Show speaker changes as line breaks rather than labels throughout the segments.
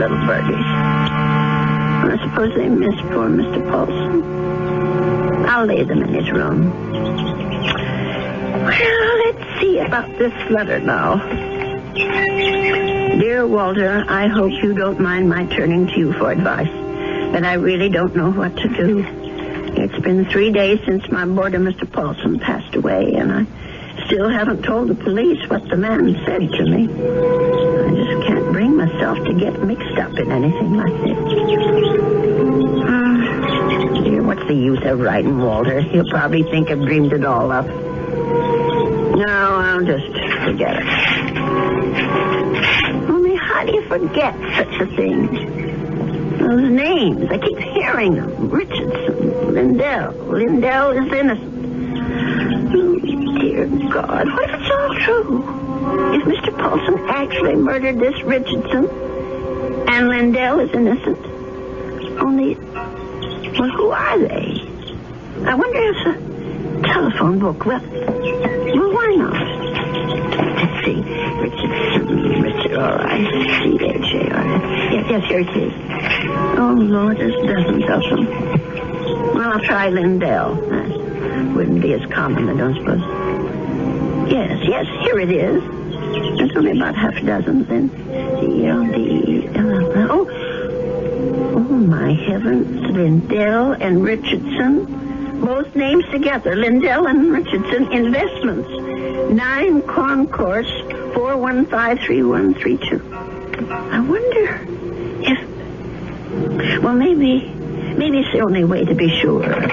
little birdies. I suppose they miss poor Mr. Paulson. I'll lay them in his room. Well, let's see about this letter now. Dear Walter, I hope you don't mind my turning to you for advice, but I really don't know what to do. It's been 3 days since my boarder, Mr. Paulson, passed away, and I still haven't told the police what the man said to me. I just can't bring myself to get mixed up in anything like this. Dear, what's the use of writing Walter? He'll probably think I've dreamed it all up. No, I'll just forget it. Only how do you forget such a thing? Those names, I keep hearing them. Richardson, Lindell. Lindell is innocent. Oh, dear God, what if it's all true? If Mr. Paulson actually murdered this Richardson and Lindell is innocent? Only, well, who are they? I wonder if the telephone book, well, why not? Let's see. Richard, all right. C-H-A-R-S. Yes, here it is. Oh, Lord, there's dozens of them. Well, I'll try Lindell. That wouldn't be as common, I don't suppose. Yes, here it is. There's only about half a dozen then. Oh, my heavens. Lindell and Richardson. Both names together. Lindell and Richardson Investments. 9 Concourse 4153132. I wonder if... Well, maybe it's the only way to be sure.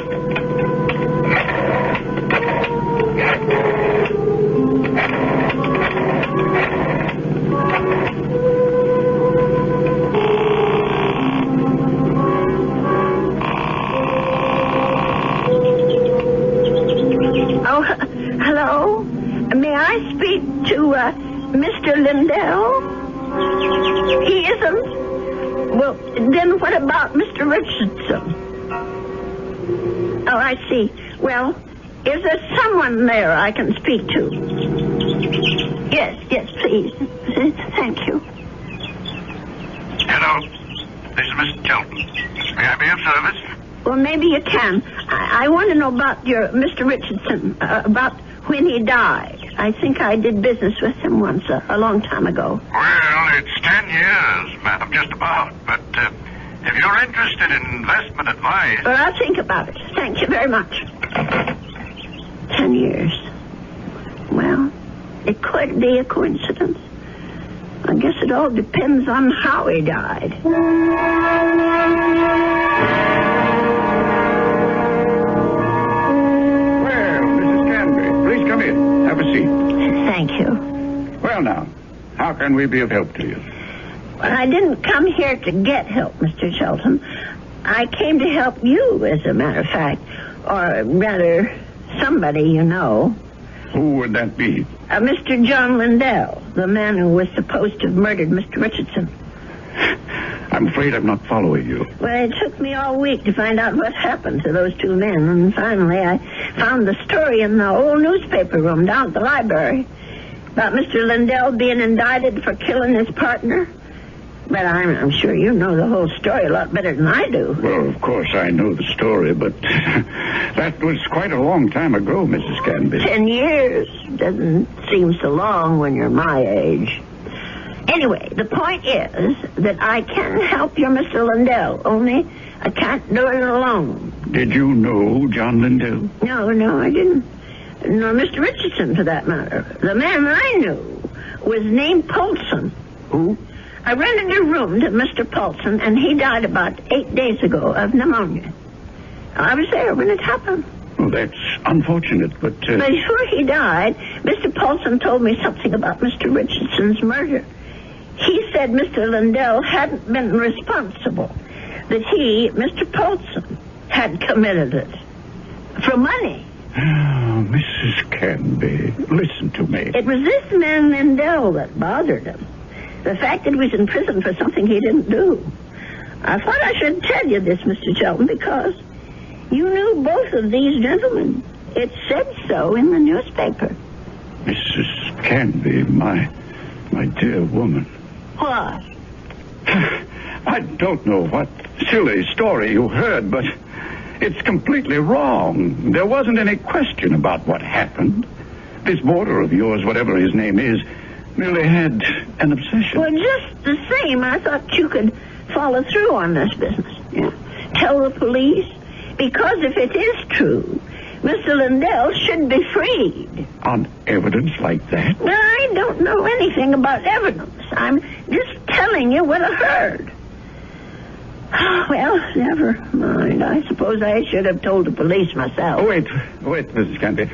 Hello? May I speak to Mr. Lindell? He isn't? Well, then what about Mr. Richardson? Oh, I see. Well, is there someone there I can speak to? Yes, please. Thank you.
Hello. This is Mr. Chelton. May I be of service?
Well, maybe you can. I want to know about your Mr. Richardson, about when he died. I think I did business with him once, a long time ago.
Well, it's 10 years, madam, just about. But if you're interested in investment advice...
Well, I'll think about it. Thank you very much. 10 years. Well, it could be a coincidence. I guess it all depends on how he died.
Have a seat.
Thank you.
Well, now, how can we be of help to you?
Well, I didn't come here to get help, Mr. Shelton. I came to help you, as a matter of fact. Or rather, somebody you know.
Who would that be?
Mr. John Lindell, the man who was supposed to have murdered Mr. Richardson.
I'm afraid I'm not following you.
Well, it took me all week to find out what happened to those two men, and finally I found the story in the old newspaper room down at the library about Mr. Lindell being indicted for killing his partner. But I'm sure you know the whole story a lot better than I do.
Well, of course I know the story, but that was quite a long time ago, Mrs. Canby.
10 years doesn't seem so long when you're my age. Anyway, the point is that I can help your Mr. Lindell, only I can't do it alone.
Did you know John Lindell?
No, I didn't. Nor Mr. Richardson, for that matter. The man I knew was named Paulson.
Who?
I rented a room to Mr. Paulson, and he died about 8 days ago of pneumonia. I was there when it happened.
Well, that's unfortunate, but...
Before he died, Mr. Paulson told me something about Mr. Richardson's murder. He said Mr. Lindell hadn't been responsible, that he, Mr. Paulson, had committed it. For money.
Oh, Mrs. Canby, listen to me.
It was this man Lindell that bothered him. The fact that he was in prison for something he didn't do. I thought I should tell you this, Mr. Shelton, because you knew both of these gentlemen. It said so in the newspaper.
Mrs. Canby, my dear woman.
What?
I don't know what silly story you heard, but it's completely wrong. There wasn't any question about what happened. This boarder of yours, whatever his name is, merely had an obsession.
Well, just the same, I thought you could follow through on this business. Yeah. Tell the police. Because if it is true, Mr. Lindell should be freed.
On evidence like that?
Well, I don't know anything about evidence. I'm just telling you what I heard. Well, never mind. I suppose I should have told the police myself.
Oh, wait, Mrs. Canby.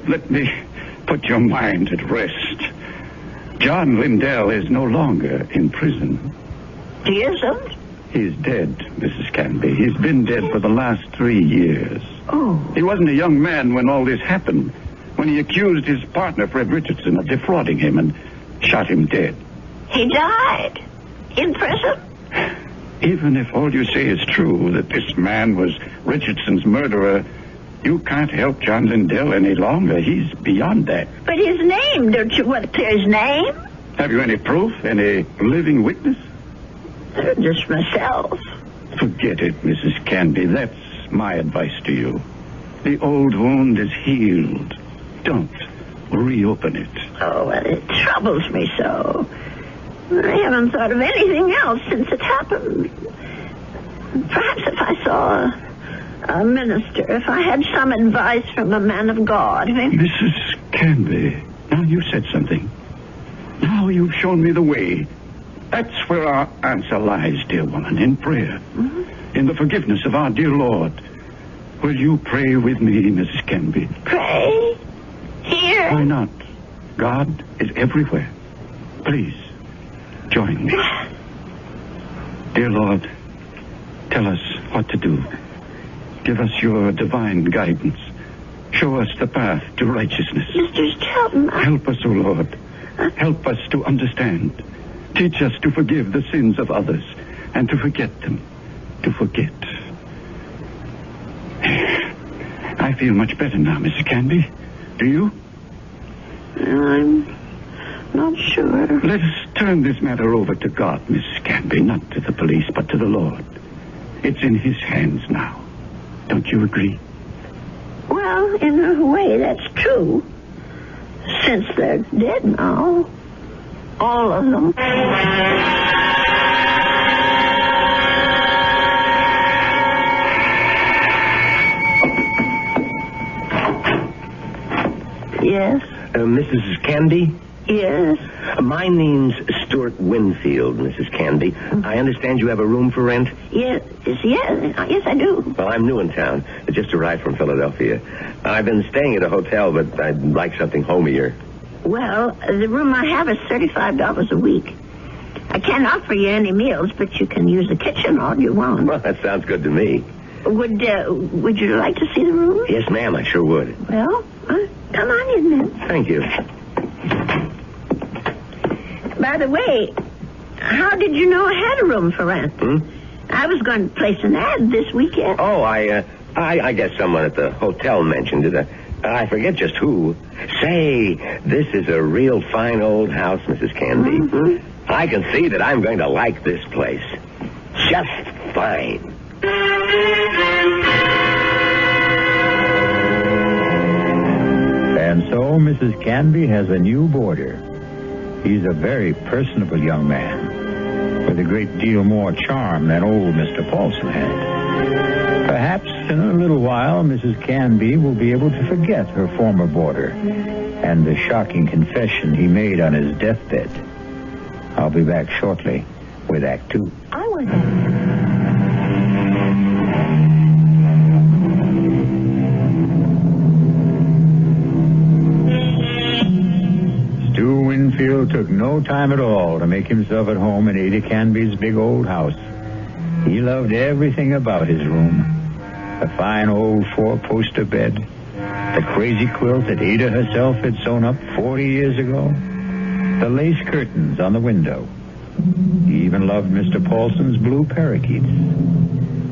Let me put your mind at rest. John Lindell is no longer in prison.
He isn't?
He's dead, Mrs. Canby. He's been dead for the last 3 years.
Oh.
He wasn't a young man when all this happened, when he accused his partner, Fred Richardson, of defrauding him and shot him dead.
He died? In prison?
Even if all you say is true, that this man was Richardson's murderer, you can't help John Lindell any longer. He's beyond that.
But his name, don't you want to clear his name?
Have you any proof? Any living witness?
Just myself.
Forget it, Mrs. Canby. That's my advice to you. The old wound is healed. Don't reopen it.
Oh, well, it troubles me so. I haven't thought of anything else since it happened. Perhaps if I saw a minister, if I had some advice from a man of God.
Mrs. Canby, now you said something. Now you've shown me the way. That's where our answer lies, dear woman, in prayer. Mm-hmm. In the forgiveness of our dear Lord. Will you pray with me, Mrs. Canby?
Pray? Here?
Why not? God is everywhere. Please, join me. Dear Lord, tell us what to do. Give us your divine guidance. Show us the path to righteousness.
Mr. Shelton,
Help us, O Lord. Help us to understand. Teach us to forgive the sins of others and to forget them. To forget. I feel much better now, Mrs. Canby. Do you?
I'm not sure.
Let us turn this matter over to God, Mrs. Canby. Not to the police, but to the Lord. It's in his hands now. Don't you agree?
Well, in a way, that's true. Since they're dead now. All of them. Yes?
Mrs. Canby?
Yes?
My name's Stuart Winfield, Mrs. Canby. Mm-hmm. I understand you have a room for rent?
Yes, I do.
Well, I'm new in town. I just arrived from Philadelphia. I've been staying at a hotel, but I'd like something homier.
Well, the room I have is $35 a week. I can't offer you any meals, but you can use the kitchen all you want.
Well, that sounds good to me.
Would you like to see the room?
Yes, ma'am, I sure would.
Well, come on in then.
Thank you.
By the way, how did you know I had a room for rent? I was going to place an ad this weekend.
Oh, I guess someone at the hotel mentioned it. I forget just who. Say, this is a real fine old house, Mrs. Canby. Mm-hmm. I can see that I'm going to like this place. Just fine.
And so Mrs. Canby has a new boarder. He's a very personable young man, with a great deal more charm than old Mr. Paulson had. Perhaps in a little while, Mrs. Canby will be able to forget her former boarder and the shocking confession he made on his deathbed. I'll be back shortly with Act 2. Stu Winfield took no time at all to make himself at home in Ada Canby's big old house. He loved everything about his room. The fine old four-poster bed, the crazy quilt that Ada herself had sewn up 40 years ago, the lace curtains on the window. He even loved Mr. Paulson's blue parakeets.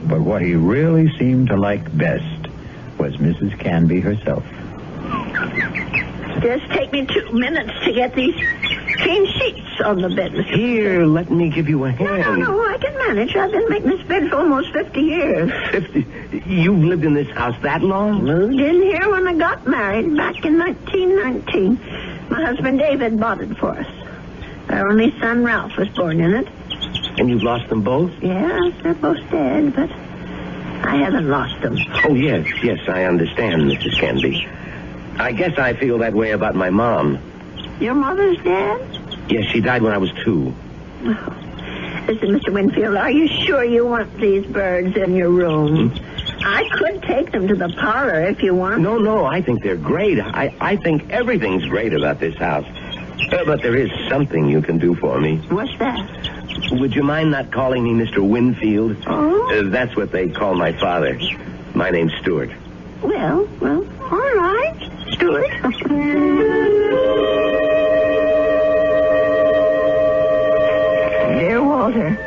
But what he really seemed to like best was Mrs. Canby herself.
Just take me 2 minutes to get these clean sheets on the bed, Mr.
Here, let me give you a hand.
No, I can manage. I've been making this bed for almost 50 years.
50? You've lived in this house that long?
Moved in here when I got married back in 1919. My husband David bought it for us. Our only son Ralph was born in it.
And you've lost them both?
Yes, they're both dead, but I haven't lost them.
Oh, yes, I understand, Mrs. Canby. I guess I feel that way about my mom.
Your mother's dead?
Yes, she died when I was 2.
Oh. Listen, Mr. Winfield, are you sure you want these birds in your room? I could take them to the parlor if you want.
No, I think they're great. I think everything's great about this house. But there is something you can do for me.
What's that?
Would you mind not calling me Mr. Winfield?
Oh?
That's what they call my father. My name's Stuart.
Well, all right, Stuart. Dear Walter,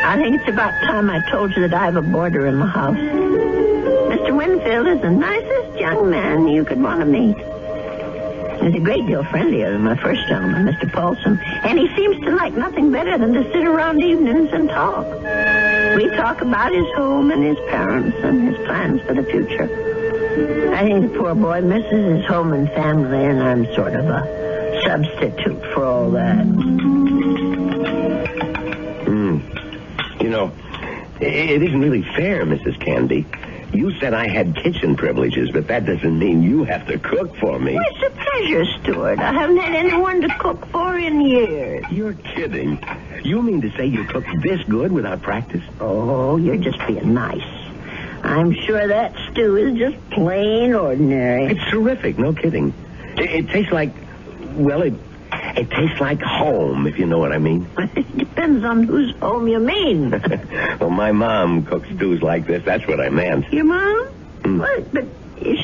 I think it's about time I told you that I have a boarder in my house. Mr. Winfield is the nicest young man you could want to meet. He's a great deal friendlier than my first gentleman, Mr. Paulson, and he seems to like nothing better than to sit around evenings and talk. We talk about his home and his parents and his plans for the future. I think the poor boy misses his home and family, and I'm sort of a substitute for all that.
You know, it isn't really fair, Mrs. Canby. You said I had kitchen privileges, but that doesn't mean you have to cook for me.
Well, it's a pleasure, Stuart. I haven't had anyone to cook for in years.
You're kidding. You mean to say you cook this good without practice?
Oh, you're just being nice. I'm sure that stew is just plain ordinary.
It's terrific, no kidding. It tastes like, well, it tastes like home, if you know what I mean.
It depends on whose home you mean.
Well, my mom cooks stews like this. That's what I meant.
Your mom? Well, but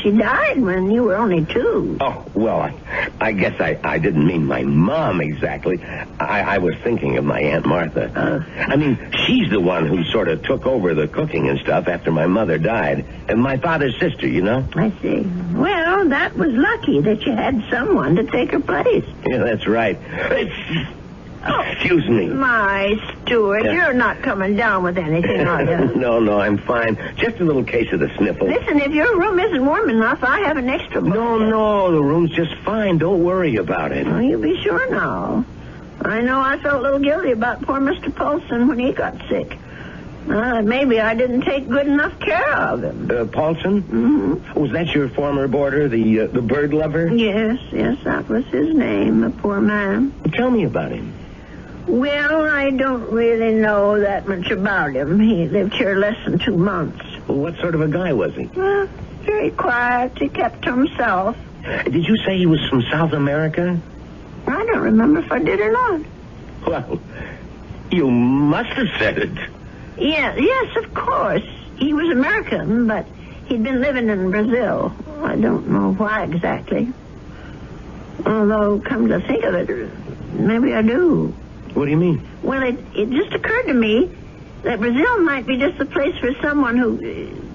she died when you were only 2.
Oh, well, I guess I didn't mean my mom exactly. I was thinking of my Aunt Martha. I mean, she's the one who sort of took over the cooking and stuff after my mother died. And my father's sister, you know?
I see. Well, that was lucky that you had someone to take her place.
Yeah, that's right. Excuse me.
My, Stuart, you're not coming down with anything, are you?
No, I'm fine. Just a little case of the sniffles.
Listen, if your room isn't warm enough, I have an extra book.
No, the room's just fine. Don't worry about it.
Well, you be sure now. I know I felt a little guilty about poor Mr. Paulson when he got sick. Maybe I didn't take good enough care of him.
Paulson?
Mm-hmm.
Was that your former boarder, the bird lover?
Yes, that was his name, the poor man.
Tell me about him.
Well, I don't really know that much about him. He lived here less than 2 months.
Well, what sort of a guy was he?
Well, very quiet. He kept to himself.
Did you say he was from South America?
I don't remember if I did or not.
Well, you must have said it.
Yes, of course. He was American, but he'd been living in Brazil. I don't know why exactly. Although, come to think of it, maybe I do.
What do you mean?
Well, it just occurred to me that Brazil might be just the place for someone who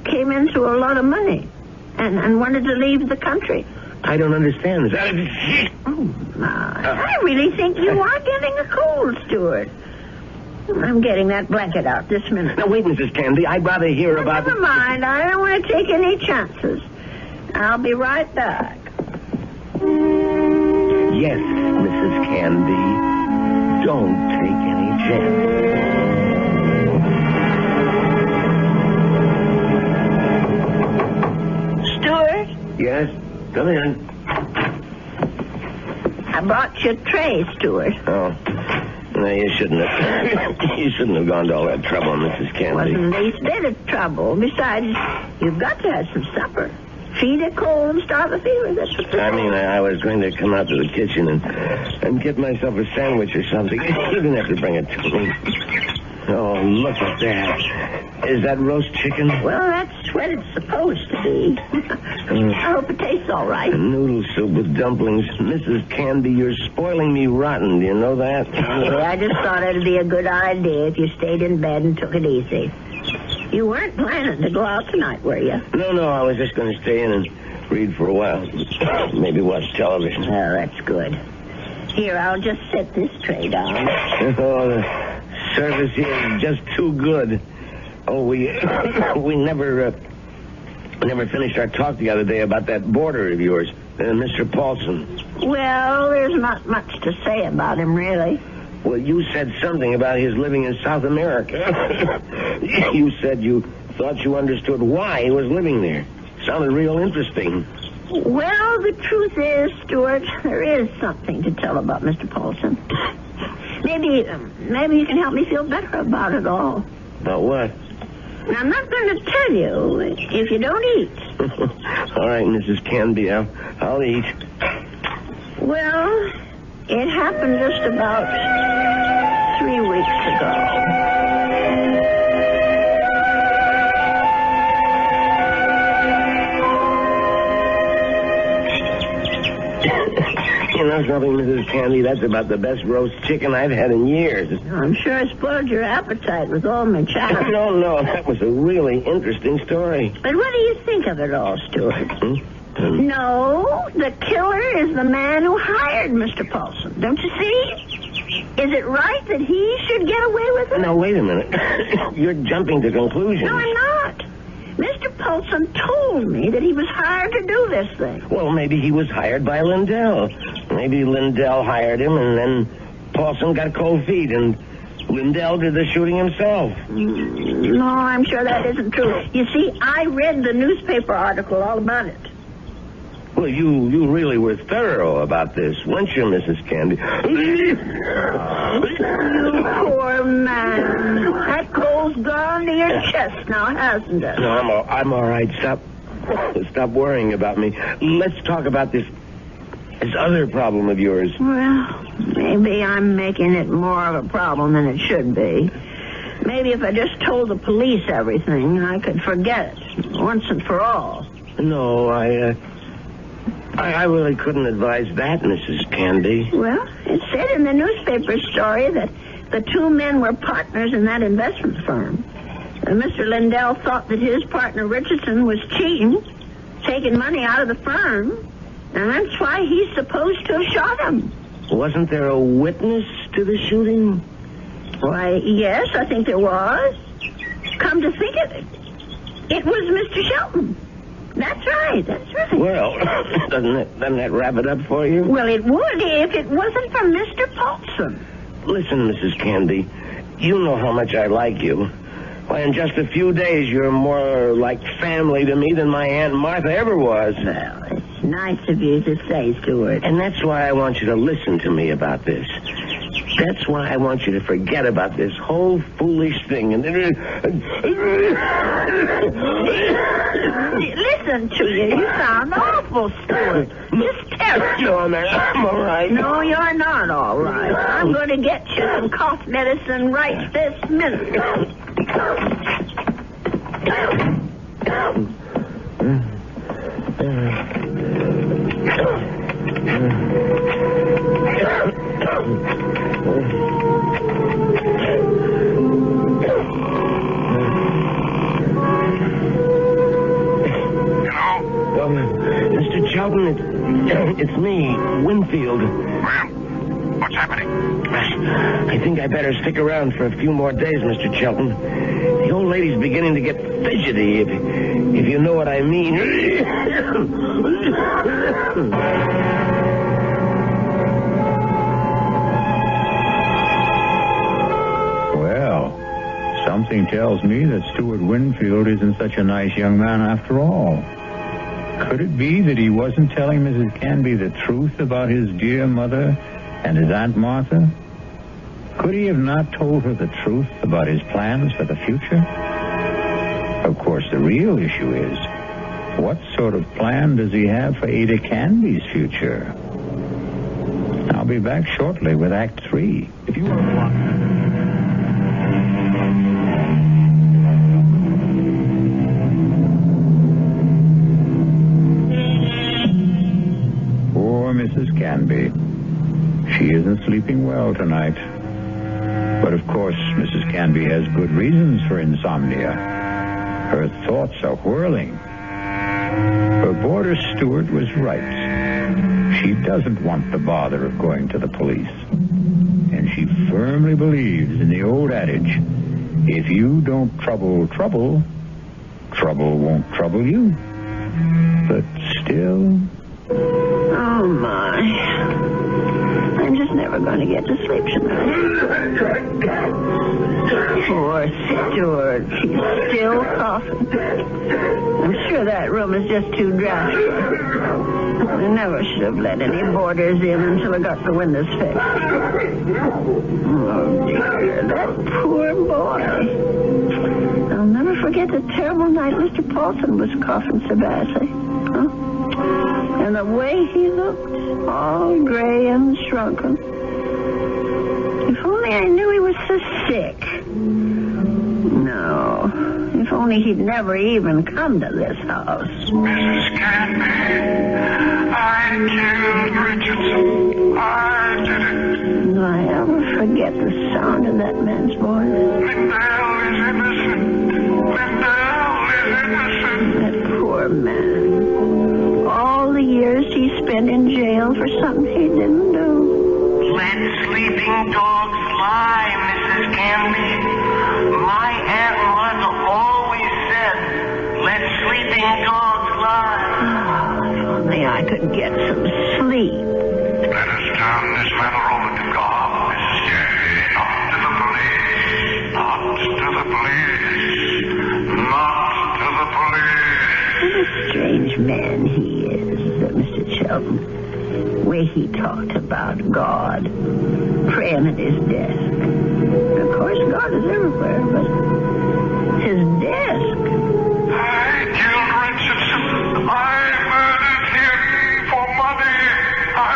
came into a lot of money and wanted to leave the country.
I don't understand. Is that...
Oh, my. I really think you are getting a cold, Stuart. I'm getting that blanket out this minute.
Now, wait, Mrs. Canby. I'd rather hear about...
Never mind. I don't want to take any chances. I'll be right back.
Yes, Mrs. Canby. Don't take any chances.
Stuart?
Yes? Come in.
I brought you a tray, Stuart.
Oh. No, you shouldn't have gone to all that trouble, Mrs. Canby.
Wasn't the least bit of trouble. Besides, you've got to have some supper. Feed a cold and starve a fever. That's what
I mean, I was going to come out to the kitchen and get myself a sandwich or something. You didn't have to bring it to me. Oh, look at that. Is that roast chicken?
Well, that's what it's supposed to be. I hope it tastes all right.
Noodle soup with dumplings. Mrs. Canby, you're spoiling me rotten. Do you know that?
Yeah, I just thought it'd be a good idea if you stayed in bed and took it easy. You weren't planning to go out tonight, were you?
No, I was just going to stay in and read for a while. Maybe watch television.
Oh, that's good. Here, I'll just set this tray down.
Oh, the service here is just too good. Oh, we never finished our talk the other day about that boarder of yours, Mr. Paulson.
Well, there's not much to say about him, really.
Well, you said something about his living in South America. You said you thought you understood why he was living there. Sounded real interesting.
Well, the truth is, Stuart, there is something to tell about Mr. Paulson. Maybe you can help me feel better about it all.
About what?
I'm not going to tell you if you don't eat.
All right, Mrs. Canby, I'll eat.
Well, it happened just about 3 weeks ago.
You know something, Mrs. Candy? That's about the best roast chicken I've had in years.
I'm sure I spoiled your appetite with all my chatter.
No, that was a really interesting story.
But what do you think of it all, Stuart? No, the killer is the man who hired Mr. Paulson. Don't you see? Is it right that he should get away with it?
No, wait a minute. You're jumping to conclusions.
No, I'm not. Mr. Paulson told me that he was hired to do this thing.
Well, maybe he was hired by Lindell. Maybe Lindell hired him, and then Paulson got cold feet, and Lindell did the shooting himself.
No, I'm sure that isn't true. You see, I read the newspaper article all about it.
Well, you really were thorough about this, weren't you, Mrs. Candy?
You poor man. That cold's gone to your chest now, hasn't it?
No, I'm all right. Stop worrying about me. Let's talk about this other problem of yours.
Well, maybe I'm making it more of a problem than it should be. Maybe if I just told the police everything, I could forget it once and for all.
No, I really couldn't advise that, Mrs. Candy.
Well, it said in the newspaper story that the two men were partners in that investment firm. Mr. Lindell thought that his partner Richardson was cheating, taking money out of the firm, and that's why he's supposed to have shot him.
Wasn't there a witness to the shooting?
Why, yes, I think there was. Come to think of it, it was Mr. Shelton. That's right.
Well, doesn't that wrap it up for you?
Well, it would if it wasn't for Mr. Paulson.
Listen, Mrs. Candy, you know how much I like you. Why, in just a few days, you're more like family to me than my Aunt Martha ever was.
Well, it's nice of you to say, Stuart.
And that's why I want you to listen to me about this. That's why I want you to forget about this whole foolish thing. And
listen to you. You sound awful, Stuart. Just terrible.
No, I'm all right.
No, you're not all right. I'm going to get you some cough medicine right this minute.
Mr. Shelton, it's me, Winfield.
Well, what's happening?
I think I better stick around for a few more days, Mr. Shelton. The old lady's beginning to get fidgety, if you know what I mean.
Well, something tells me that Stuart Winfield isn't such a nice young man after all. Could it be that he wasn't telling Mrs. Canby the truth about his dear mother and his Aunt Martha? Could he have not told her the truth about his plans for the future? Of course, the real issue is, what sort of plan does he have for Ada Canby's future? I'll be back shortly with Act 3. If you want to... Mrs. Canby. She isn't sleeping well tonight. But of course, Mrs. Canby has good reasons for insomnia. Her thoughts are whirling. Her boarder Stuart was right. She doesn't want the bother of going to the police. And she firmly believes in the old adage, if you don't trouble trouble, trouble won't trouble you. But still...
Oh, my. I'm just never going to get to sleep tonight. Poor Stuart. He's still coughing. I'm sure that room is just too drafty. I never should have let any boarders in until I got the windows fixed. Oh, dear. That poor boy. I'll never forget the terrible night Mr. Paulson was coughing so badly. Huh? And the way he looked, all gray and shrunken. If only I knew he was so sick. No, if only he'd never even come to this house.
Mrs. Canby, I killed Richardson. I did it.
Do I ever forget the sound of that man's voice?
Lindell is innocent. Lindell is innocent.
That poor man. All the years he spent in jail for something he didn't do.
Let sleeping dogs lie, Mrs. Canby. My Aunt Martha always said, let sleeping dogs lie.
Oh, if only I could get some sleep.
Let us turn this matter over to God, Mrs. Canby. Not to the police. Not to the police. Not to the police.
What a strange man he is, Mr. Shelton. The way he talked about God, praying at his desk. Of course, God is everywhere, but his desk.
I killed Richardson. I murdered him for money. I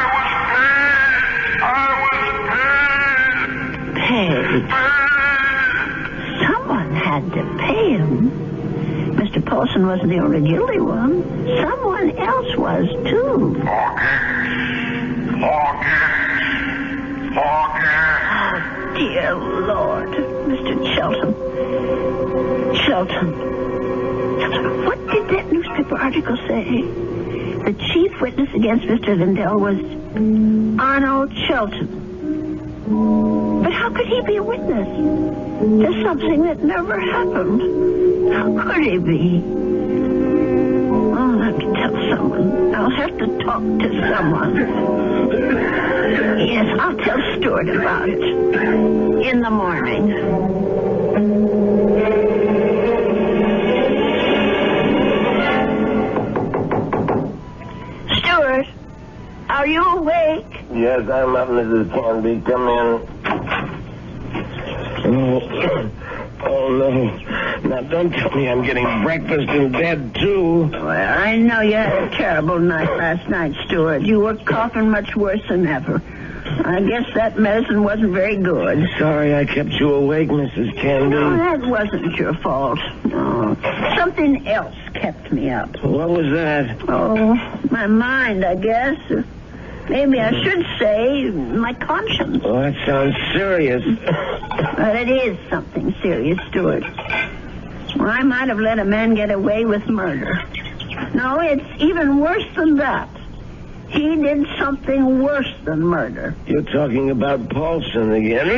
was paid.
Paid? Someone had to pay him. Mr. Paulson wasn't the only guilty one. Someone else was, too.
Forget.
Oh, dear Lord. Mr. Shelton. What did that newspaper article say? The chief witness against Mr. Lindell was Arnold Shelton. But how could he be a witness to something that never happened? How could he be? I'll have to tell someone. I'll have to talk to someone. Yes, I'll tell Stuart about it. In the morning. Stuart, are you awake?
Yes, I'm up, Mrs. Canby. Come in. Oh, no. Now, don't tell me I'm getting breakfast in bed, too.
Well, I know you had a terrible night last night, Stuart. You were coughing much worse than ever. I guess that medicine wasn't very good.
Sorry I kept you awake, Mrs. Canby.
No, that wasn't your fault. No. Something else kept me up.
What was that?
Oh, my mind, I guess. Maybe I should say my conscience.
Oh, that sounds serious.
But it is something serious, Stuart. Well, I might have let a man get away with murder. No, it's even worse than that. He did something worse than murder.
You're talking about Paulson again.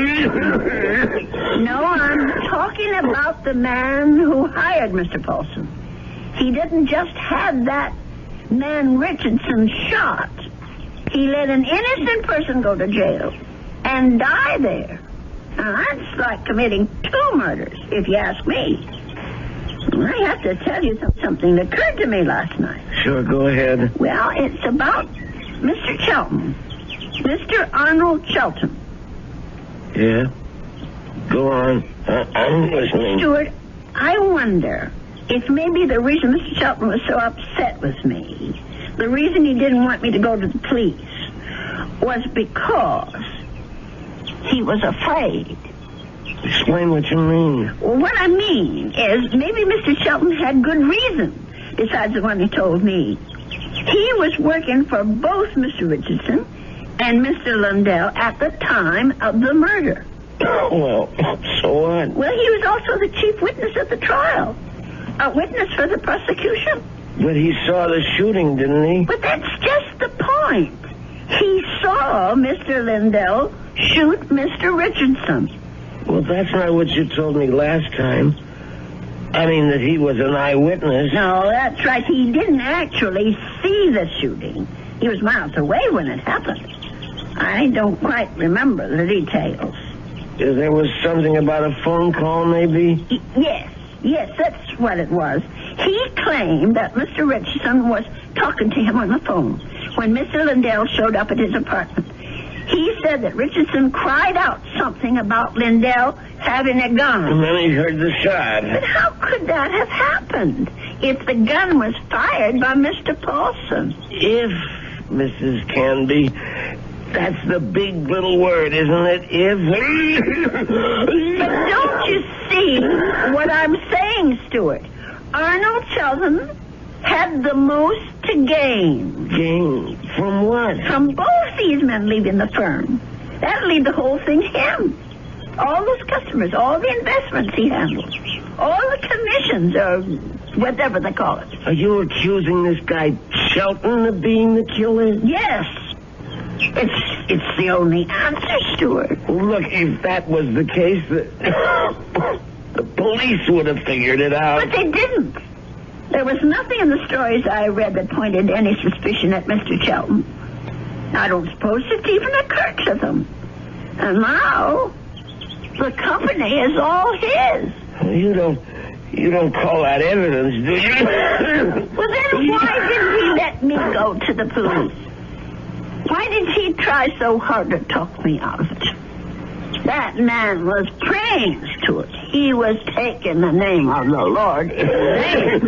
No, I'm talking about the man who hired Mr. Paulson. He didn't just have that man Richardson shot. He let an innocent person go to jail and die there. Now, that's like committing 2 murders, if you ask me. I have to tell you something that occurred to me last night.
Sure, go ahead.
Well, it's about Mr. Shelton. Mr. Arnold Shelton.
Yeah? Go on. I'm listening.
Stuart, I wonder if maybe the reason Mr. Shelton was so upset with me, the reason he didn't want me to go to the police, was because he was afraid.
Explain what you mean.
Well, what I mean is maybe Mr. Shelton had good reason besides the one he told me. He was working for both Mr. Richardson and Mr. Lindell at the time of the murder.
Well, so what?
Well, he was also the chief witness at the trial. A witness for the prosecution.
But he saw the shooting, didn't he?
But that's just the point. point. He saw Mr. Lindell shoot Mr. Richardson.
Well, that's not what you told me last time. I mean, that he was an eyewitness.
No, that's right. He didn't actually see the shooting. He was miles away when it happened. I don't quite remember the details.
There was something about a phone call, maybe?
Yes, that's what it was. He claimed that Mr. Richardson was talking to him on the phone when Mr. Lindell showed up at his apartment. He said that Richardson cried out something about Lindell having a gun.
And then he heard the shot.
But how could that have happened if the gun was fired by Mr. Paulson?
If, Mrs. Canby, that's the big little word, isn't it? If.
But don't you see what I'm saying, Stuart? Arnold Sheldon had the most to gain.
Gain? From what?
From both these men leaving the firm. That'll leave the whole thing to him. All those customers, all the investments he handles, all the commissions, or whatever they call it.
Are you accusing this guy Shelton of being the killer?
Yes. It's the only answer, Stuart.
Look, if that was the case, the police would have figured it out.
But they didn't. There was nothing in the stories I read that pointed any suspicion at Mr. Shelton. I don't suppose it even occurred to them. And now, the company is all his.
You don't call that evidence, do you?
Well, then why didn't he let me go to the police? Why did he try so hard to talk me out of it? That man was praying to it. He was taking the name of the Lord in vain.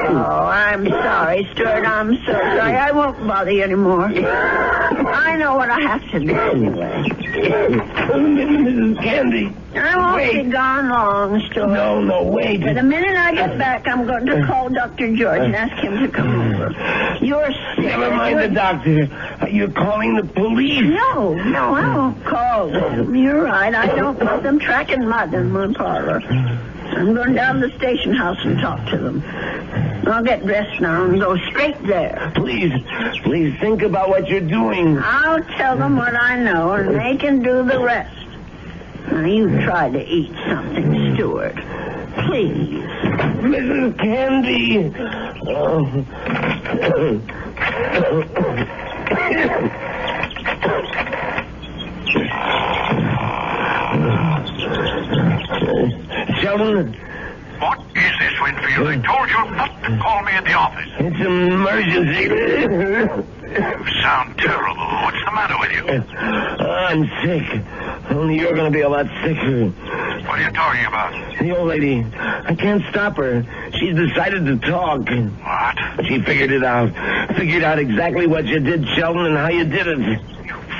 Oh, I'm sorry, Stuart. I'm so sorry. I won't bother you anymore. I know what I have to do anyway.
Mrs. Candy.
I won't be gone long, Stuart.
No, wait.
But the minute I get back, I'm going to call Dr. George and ask him to come over. You're sick.
Never mind the doctor. You're calling the police.
No, I won't call them. You're right. I don't want them tracking mud in my parlor. I'm going down to the station house and talk to them. I'll get dressed now and go straight there.
Please think about what you're doing.
I'll tell them what I know, and they can do the rest. Now, you try to eat something, Stuart. Please.
Mrs. Candy. Sheldon?
What is this, Winfield? I told you not to call me at the office.
It's an emergency.
You sound terrible. What's the matter with you?
I'm sick. Only you're going to be a lot sicker.
What are you talking about?
The old lady. I can't stop her. She's decided to talk.
What?
She figured it out. Figured out exactly what you did, Sheldon, and how you did it.
You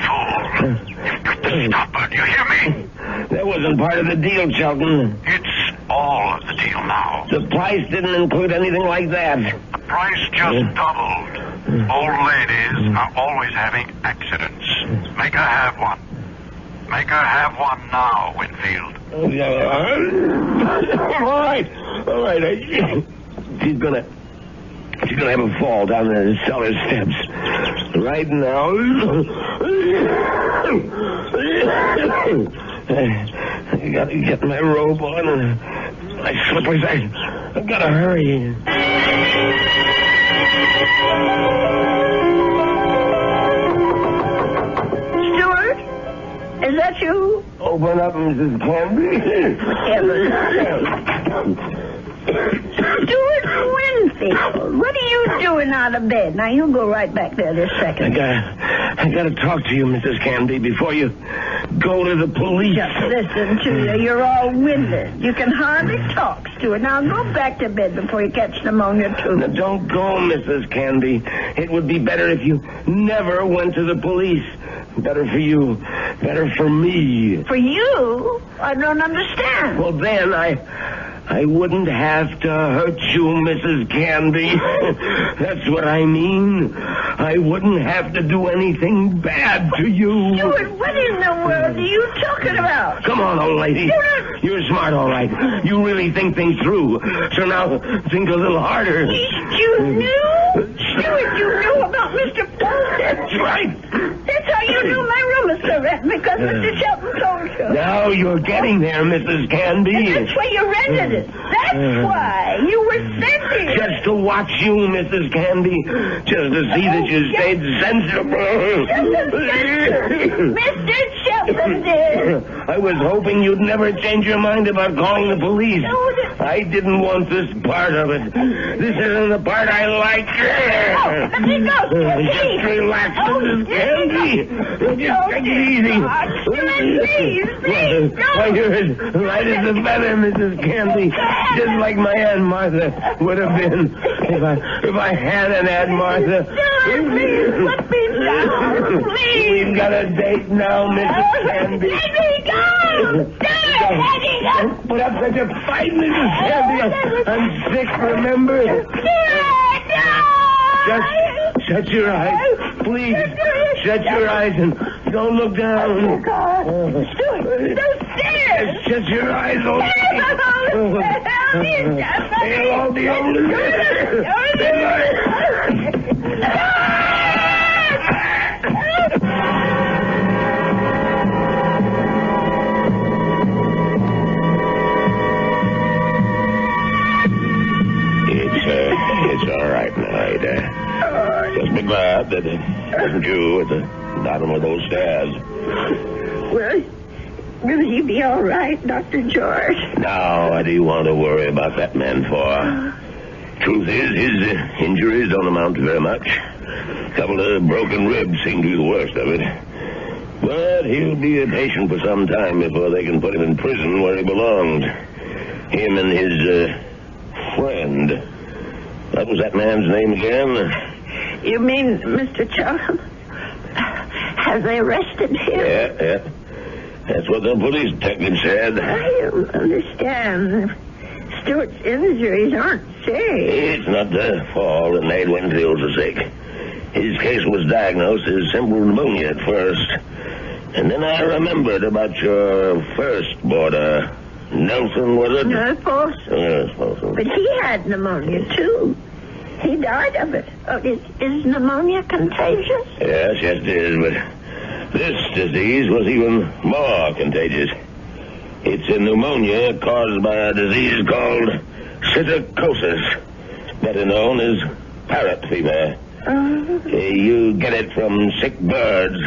fool. You've got to stop her. Do you hear me?
That wasn't part of the deal, Sheldon.
It's all of the deal now.
The price didn't include anything like that.
The price just doubled. Old ladies are always having accidents. Make her have one. Make her have one now, Winfield.
All right. She's gonna have a fall down the cellar steps. Right now. I gotta get my robe on and my slippers. I've gotta hurry.
Stuart? Is that you?
Open up, Mrs. Canby.
Heaven's sake. Stuart Winfield, what are you doing out of bed? Now, you go right back there this second.
I gotta talk to you, Mrs. Canby, before you go to the police.
Just listen to you. You're all winded. You can hardly talk, Stuart. Now, go back to bed before you catch pneumonia, too.
Now, don't go, Mrs. Canby. It would be better if you never went to the police. Better for you. Better for me.
For you? I don't understand.
Well, then I wouldn't have to hurt you, Mrs. Canby. That's what I mean. I wouldn't have to do anything bad to you.
Stuart, what in the world are you talking about?
Come on, old lady.
Stuart!
You're smart, all right. You really think things through. So now think a little harder.
You knew? Mr. Shelton told you.
Now you're getting there, Mrs. Canby.
That's why you rented it. That's why you were sent here.
Just to watch you, Mrs. Canby. Just to see that you stayed sensible.
Mr. Shelton, dear.
I was hoping you'd never change your mind about calling the police. I didn't want this part of it. This isn't the part I like.
Let me go.
Just relax, Mrs. Canby. Just take it easy.
Please,
Why, you're as light as a feather, Mrs. Canby. Just like my Aunt Martha would have been if I had an Aunt Martha.
Please, let me down. Please.
We've got a date now, Mrs. Canby.
Let me go. Let me go.
Don't put up such a fight, Mrs. Canby. I'm sick, remember? Just shut your eyes. Please, shut your eyes and don't look down.
Oh, God. Those stairs.
Just shut your eyes. They'll all be over. It's all right now, Ada. Just be glad that it wasn't you at the bottom of those stairs.
Well, will you be all right, Dr. George?
Now, what do you want to worry about that man for? Truth is, his injuries don't amount to very much. A couple of broken ribs seem to be the worst of it. But he'll be a patient for some time before they can put him in prison where he belongs. Him and his friend. What was that man's name again?
You mean Mr. Chelton? Have they arrested him?
Yeah. That's what the police detective said.
I don't understand. Stewart's injuries aren't serious.
It's not the fall that made Winfield so sick. His case was diagnosed as simple pneumonia at first. And then I remembered about your first boarder. Nelson, was it?
No, Paulson.
Yes, Paulson.
But he had pneumonia, too. He died of it. Oh, is pneumonia contagious?
Yes, it is, but this disease was even more contagious. It's a pneumonia caused by a disease called psittacosis, better known as parrot fever. You get it from sick birds,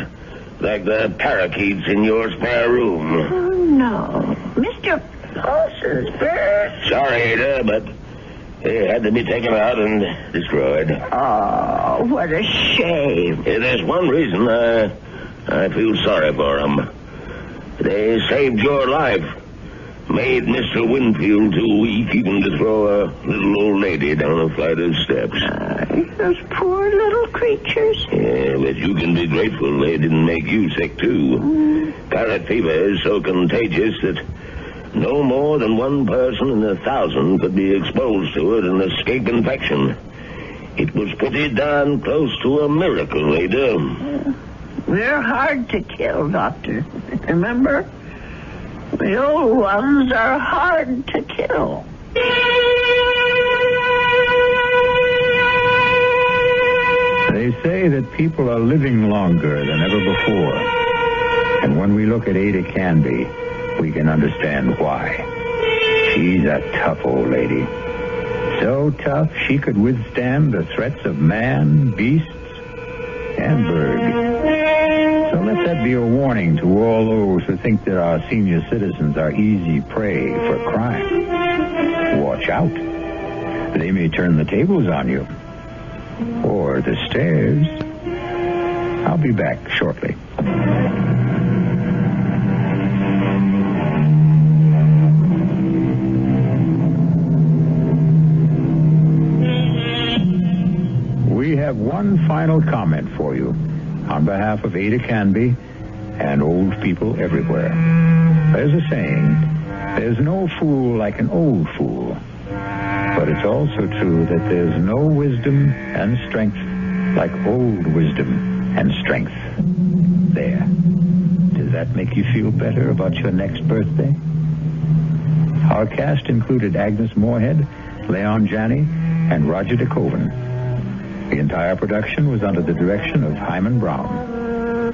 like the parakeets in your spare room.
Oh, no. Mr. Paulson's bird.
Sorry, Ada, but they had to be taken out and destroyed.
Oh, what a shame.
There's one reason I feel sorry for them. They saved your life. Made Mr. Winfield too weak even to throw a little old lady down a flight of steps.
Those poor little creatures.
Yeah, but you can be grateful they didn't make you sick, too. Parrot fever is so contagious that no more than one person in 1,000 could be exposed to it and escape infection. It was pretty darn close to a miracle, Ada.
They're hard to kill, Doctor. Remember? The old ones are hard to kill.
They say that people are living longer than ever before. And when we look at Ada Canby, we can understand why. She's a tough old lady. So tough she could withstand the threats of man, beasts, and birds. So let that be a warning to all those who think that our senior citizens are easy prey for crime. Watch out. They may turn the tables on you. Or the stairs. I'll be back shortly. We have one final comment for you on behalf of Ada Canby and old people everywhere. There's a saying, there's no fool like an old fool. But it's also true that there's no wisdom and strength like old wisdom and strength. There. Does that make you feel better about your next birthday? Our cast included Agnes Moorehead, Leon Janney, and Roger DeKoven. The entire production was under the direction of Himan Brown.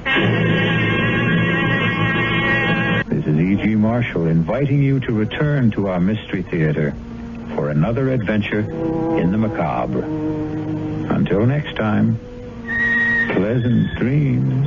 This is E.G. Marshall inviting you to return to our Mystery Theater for another adventure in the macabre. Until next time, pleasant dreams.